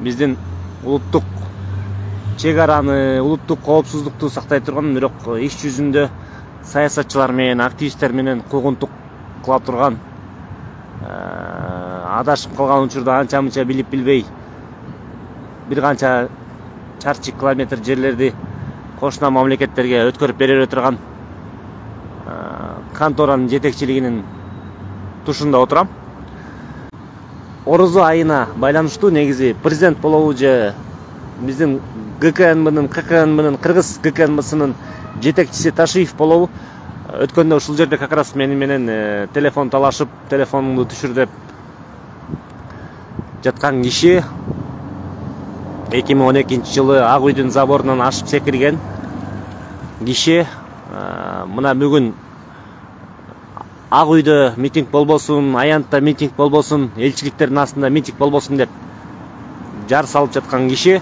биздин улуттук чек араны, улуттук коопсуздукту сактай турган, бирок иш жүзүндө саясатчылар менен, активисттер менен куугунтук кыла турган, адашып калган учурда анча мынча билип билбей бир канча чарчы километр жерлерди кошуна мамлекеттерге өткөрүп бере турган конторанын жетекчилигинин тушунда отурам. Орозо айына байланыштуу негизи президент болобу же биздин ГКНБнын, ККНБнын, Кыргыз ГКНБсынын жетекчиси Ташиев болобу. Өткөндө ушул жерде как раз мени менен телефон талашып, телефонумду түшүр деп жаткан киши 2012-жылы Ак үйдүн заборунан ашып секирген киши мына бүгүн Ак үйдө митинг болбосун, Аянтта митинг болбосун, элчиликтердин астында митинг болбосун деп жар салып жаткан киши.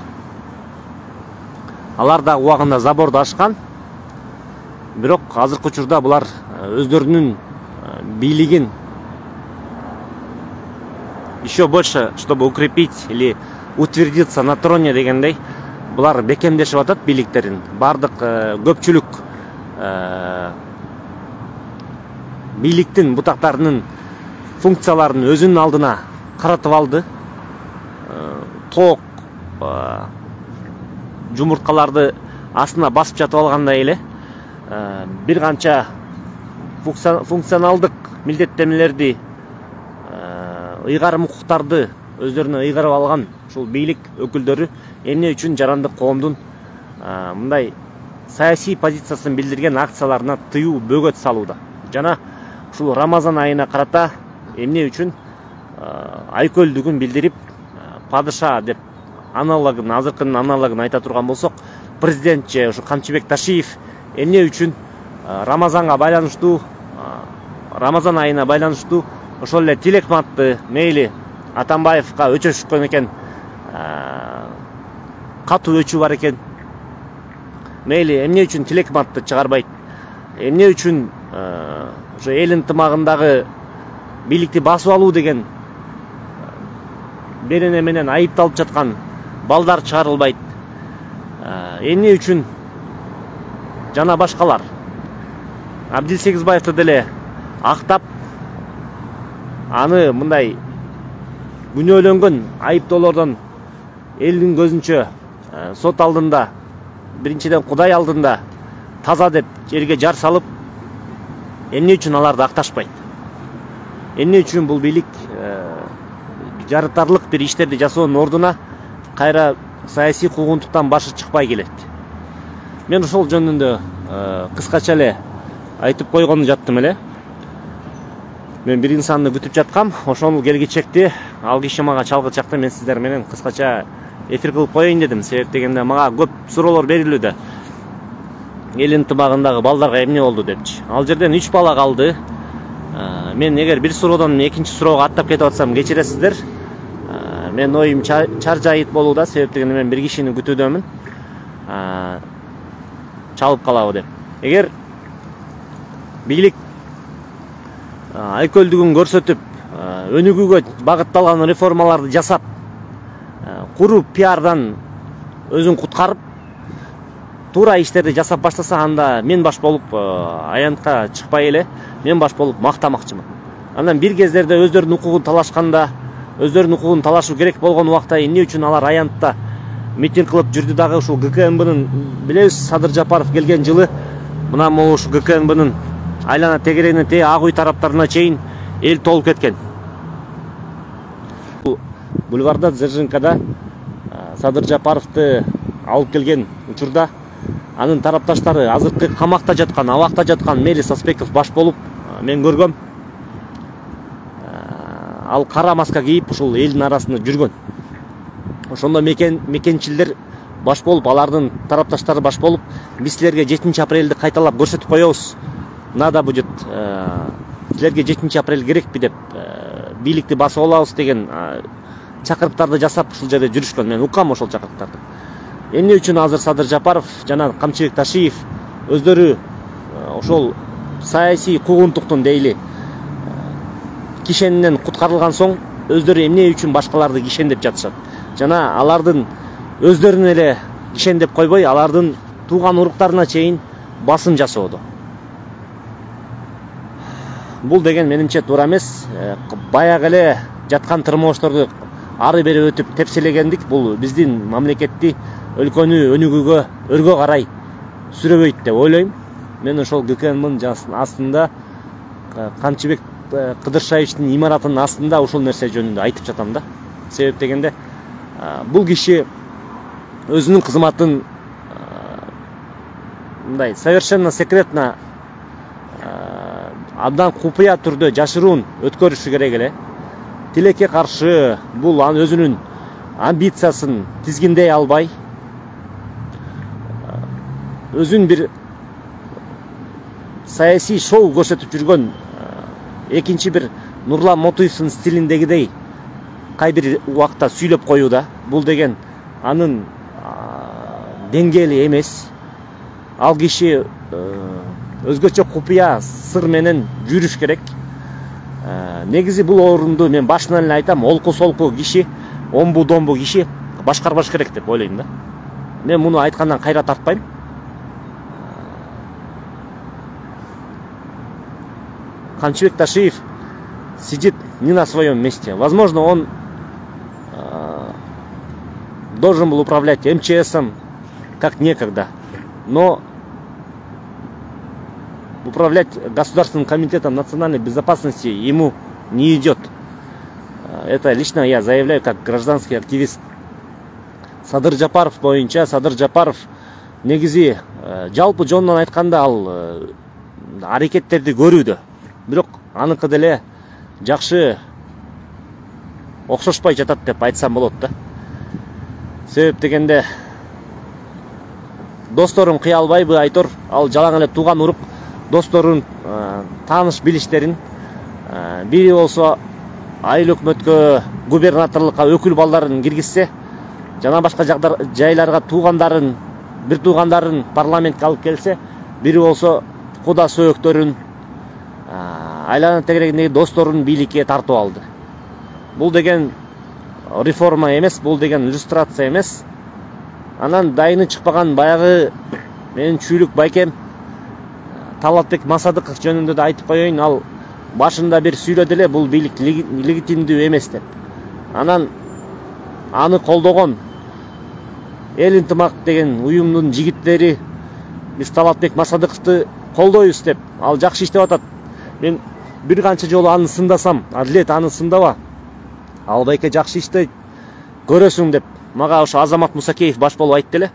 Алар да убагында заборду ашкан. Бирок азыркы учурда булар өздөрүнүн бийлигин еще больше, чтобы укрепить или утвердиться на троне дегендей, булар бекемдешип атат бийликтерин. Бардык көпчүлүк бийликтин бутактарынын функцияларын өзүнүн алдына каратып алды. Тоок жумурткаларды астына басып жатып алгандай эле бир канча функционалдык милдеттенмелерди, ыйгарым укуктарды өздөрүнө ыйгарып алган ушул бийлик өкүлдөрү эмне үчүн жарандык коомдун мындай саясий позициясын билдирген акцияларына тыюу, бөгөт салууда. Жана ушул Рамазан айына карата эмне үчүн айкөлдүгүн билдирип, падыша деп аналогун, азыркынын аналогун айта турган болсок, президент же ушу Камчыбек Ташиев эмне үчүн Рамазанга байланыштуу, Рамазан айына байланыштуу ошол эле тилекматты мейли Атамбаевка өчөшкөн экен, катуу өчүү бар экен. Мейли эмне үчүн тилекматты чыгарбайт? Эмне үчүн ошо эл ынтымагындагы бийликти басып алуу деген берене менен айыпталып жаткан балдар чыгарылбайт? Эмне үчүн жана башкалар Абдилсегизбаевди деле актап, аны мындай күнөөлөнгөн айыптоолордон элдин көзүнчө сот алдында, биринчиден Кудай алдында таза деп жерге жар салып, эмне үчүн аларды акташпайт? Эмне үчүн бул бийлик жарытарлык бир иштерди жасоонун ордуна кайра саясий куугунтуктан башы чыкпай келет? Мен ошол жөнүндө кыскача эле айтып койгону жаттым эле. Мен бир инсанды күтүп жаткам, ошол келгичекти ал киши мага чалгы чакты, мен сиздер менен кыскача эфир кылып коеюн дедим. Себеп дегенде мага көп суроолор берилүүдө. Эл ынтымагындагы балдарга эмне болду депчи. Ал жерден 3 бала калды. Мен эгер бир суроодон экинчи суроого аттап кетип атсам кечиресиздер. Мен оюм чаржайыт болууда, себеп дегенде мен бир кишини күтүүдөмүн. Чалып калабы деп. Эгер бийлик айкөлдүгүн көрсөтүп, өнүгүүгө багытталган реформаларды жасап, куру пиардан өзүн куткарып, туура иштерди жасап баштаса, анда мен баш болуп аянтка чыкпай эле, мен баш болуп мактамакчымын. Андан бир кездерде өздөрүнүн укугун талашканда, өздөрүнүн укугун талашуу керек болгон убакта эмне үчүн алар аянтта митинг кылып жүрдү дагы? Ушул ГКНБнын билебиз, Садыр Жапаров келген жылы мына могу ушу ГКНБнын айлана тегерегинен те Ак үй тараптарына чейин эл толуп кеткен. Бульварда, Дзержинкада Садыр Жапаровду алып келген учурда анын тарапташтары азыркы камакта жаткан, абакта жаткан Мели Саспеков баш болуп мен көргөм. Ал кара маска кийип ушул элдин арасында жүргөн. Ошондо мекенчилдер баш болуп, алардын тарапташтары баш болуп, биз силерге 7 апрелди кайталап көрсөтүп коебуз. Надо будет силерге 7 апрель керекпи деп бийликти басып алабыз деген чакырыктарды жасап ушул жерде жүрүшкөн. Мен уккам ошол чакырыктарды. Эмне үчүн азыр Садыр Жапаров жана Камчыбек Ташиев өздөрү ошол саясий куугунтуктун дейли кишенинен куткарылган соң өздөрү эмне үчүн башкаларды кишендеп жатышат жана алардын өздөрүн эле кишендеп койбой алардын тууган уруктарына чейин басым жасоодо. Бул деген менимче туура эмес. Баягы эле жаткан тырмоошторду ары бери өтүп тепселегендик бул биздин мамлекетти өлкөнү өнүгүүгө өргө карай сүрөбөйт деп ойлойм. Мен ошол ГКНдын астында Камчыбек Кыдыршаевичтин имаратынын астында ушул нерсе жөнүндө айтып жатам да. Себеп дегенде бул киши өзүнүн кызматын мындай совершенно секретно абдан купуя түрдө жашыруун өткөрүшү керек эле. Тилекке каршы бул өзүнүн амбициясын тизгиндей албай, өзүн бир саясий шоу көрсөтүп жүргөн экинчи бир Нурлан Мотуевдин стилиндегидей кай бир убакта сүйлөп коюуда. Бул деген анын деңгээли эмес. Ал киши өзгөчө купуя сыр менен жүрүш керек. Негизи бул орунду мен башынан эле айтам, олку-солку киши, омбу-домбу киши башкарбаш керек деп ойлойм да. Мен муну айткандан кайра тартпайм. Камчыбек Ташиев сидит не на своем месте. Возможно, он должен был управлять МЧСом, как некогда. Но управлять Государственным комитетом национальной безопасности ему не идет. Это лично я заявляю как гражданский активист. Садыр Жапаров боюнча, Садыр Жапаров негизи жалпы жонунан айтканда ал аракеттерди көрүүдө. Бирок аныкы деле жакшы окшошпой жатат деп айтсам болот да. Себеп дегенде досторун кыя албайбы Айтор, ал жалаң эле тууган урук досторун, тааныш билиштерин, бири болсо айыл өкмөткө, губернаторлукка өкүл балдарын киргизсе, жана башка жайларга туугандарын, бир туугандарын парламентке алып келсе, бири болсо куда сөөктөрүн, айлана тегерегиндеги досторун бийликке тартып алды. Бул деген реформа эмес, бул деген иллюстрация эмес. Анан дайыны чыкпаган баягы менин чүйлүк байкем Талатбек Масадыков жөнүндө да айтып коеюн. Ал башында бир сүйлөдү эле бул бийлик легитимдүү эмес деп. Анан аны колдогон Эл ынтымак деген уюмдун жигиттери биз Талатбек Масадыковду колдойбуз деп, ал жакшы иштеп атат. Мен бир канча жолу аны сындасам, Адилет аны сындава. Ал байке жакшы иштейт, көрөсүң деп. Мага ошо Азамат Мусакеев баш болуп айтты эле.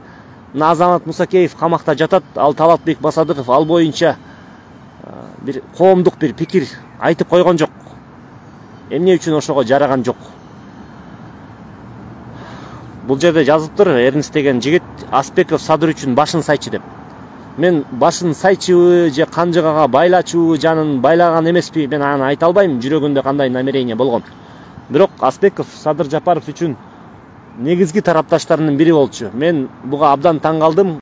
Мына Азамат Мусакеев камакта жатат, ал Талатбек Масадыков ал боюнча бир коомдук бир пикир айтып койгон жок. Эмне үчүн ошого жараган жок. Бул жерде жазыптыр, Эрнст деген жигит Аспеков Садыр үчүн башын сайчы деп. Мен башын сайчыбы же канжыгага байлачыбы жанын байлаган эмеспи, мен аны айта албайм, жүрөгүндө кандай намерение болгон. Бирок Аспеков Садыр Жапаров үчүн негизги тарапташтарынын бири болчу. Мен буга абдан таң калдым.